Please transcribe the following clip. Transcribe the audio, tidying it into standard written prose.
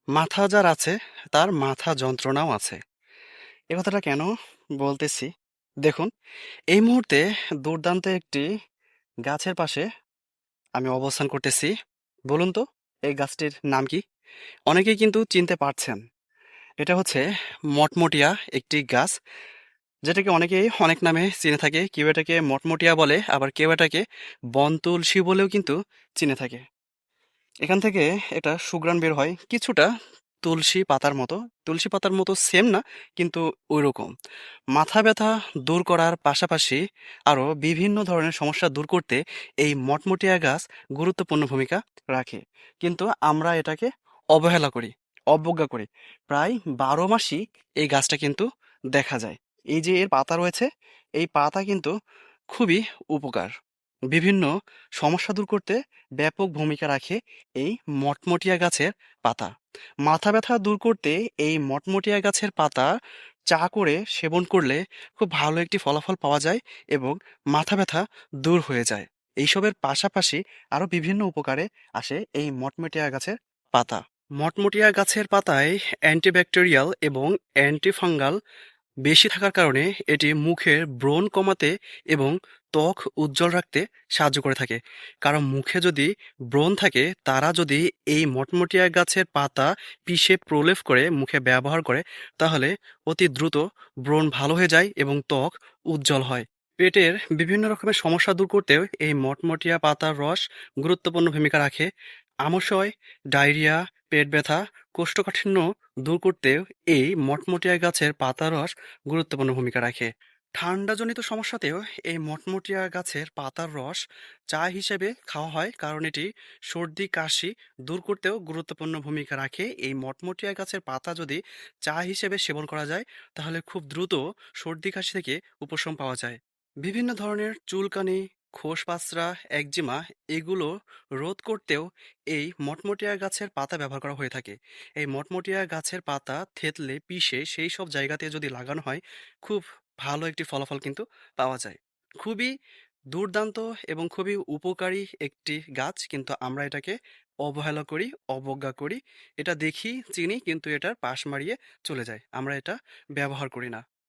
মাথা যার আছে তার মাথা যন্ত্রণাও আছে। এ কথাটা কেন বলতেছি? দেখুন, এই মুহূর্তে দুর্দান্ত একটি গাছের পাশে আমি অবস্থান করতেছি। বলুন তো এই গাছটির নাম কি? অনেকেই কিন্তু চিনতে পারছেন। এটা হচ্ছে মটমটিয়া একটি গাছ, যেটাকে অনেকেই অনেক নামে চিনে থাকে। কেউ এটাকে মটমটিয়া বলে, আবার কেউ এটাকে বনতুলসী বলেও কিন্তু চিনে থাকে। এখান থেকে একটা সুঘ্রাণ বের হয় কিছুটা তুলসী পাতার মতো। তুলসী পাতার মতো সেম না, কিন্তু ঐরকম। মাথা ব্যথা দূর করার পাশাপাশি আরো বিভিন্ন ধরনের সমস্যা দূর করতে এই মটমটিয়া গাছ গুরুত্বপূর্ণ ভূমিকা রাখে। কিন্তু আমরা এটাকে অবহেলা করি, অবজ্ঞা করি। প্রায় ১২ মাসই এই গাছটা কিন্তু দেখা যায়। এই যে এর পাতা রয়েছে, এই পাতা কিন্তু খুবই উপকার। বিভিন্ন সমস্যা দূর করতে ব্যাপক ভূমিকা রাখে এই মটমটিয়া গাছের পাতা। মাথা ব্যথা দূর করতে এই মটমটিয়া গাছের পাতা চা করে সেবন করলে খুব ভালো একটি ফলাফল পাওয়া যায় এবং মাথা ব্যথা দূর হয়ে যায়। এইসবের পাশাপাশি আরো বিভিন্ন উপকারে আসে এই মটমটিয়া গাছের পাতা। মটমটিয়া গাছের পাতায় অ্যান্টিব্যাকটেরিয়াল এবং অ্যান্টিফাঙ্গাল বেশি থাকার কারণে এটি মুখের ব্রণ কমাতে এবং ত্বক উজ্জ্বল রাখতে সাহায্য করে থাকে। কারণ মুখে যদি ব্রণ থাকে, তারা যদি এই মটমটিয়া গাছের পাতা পিষে প্রলেপ করে মুখে ব্যবহার করে, তাহলে অতি দ্রুত ব্রণ ভালো হয়ে যায় এবং ত্বক উজ্জ্বল হয়। পেটের বিভিন্ন রকমের সমস্যা দূর করতেও এই মটমটিয়া পাতার রস গুরুত্বপূর্ণ ভূমিকা রাখে। আমাশয়, ডায়রিয়া, পেট ব্যথা, কোষ্ঠকাঠিন্য দূর করতেও এই মটমটিয়া গাছের পাতার রস গুরুত্বপূর্ণ ভূমিকা রাখে। ঠান্ডাজনিত সমস্যাতেও এই মটমটিয়া গাছের পাতার রস চা হিসেবে খাওয়া হয়, কারণ এটি সর্দি কাশি দূর করতেও গুরুত্বপূর্ণ ভূমিকা রাখে। এই মটমটিয়া গাছের পাতা যদি চা হিসেবে সেবন করা যায়, তাহলে খুব দ্রুত সর্দি কাশি থেকে উপশম পাওয়া যায়। বিভিন্ন ধরনের চুলকানি, খোসপাসরা, একজিমা এগুলো রোধ করতেও এই মটমটিয়া গাছের পাতা ব্যবহার করা হয়ে থাকে। এই মটমটিয়া গাছের পাতা থেতলে পিষে সেই সব জায়গাতে যদি লাগানো হয়, খুব ভালো একটি ফলাফল কিন্তু পাওয়া যায়। খুবই দুর্দান্ত এবং খুবই উপকারী একটি গাছ, কিন্তু আমরা এটাকে অবহেলা করি, অবজ্ঞা করি। এটা দেখি, চিনি, কিন্তু এটার পাশ মারিয়ে চলে যায়। আমরা এটা ব্যবহার করি না।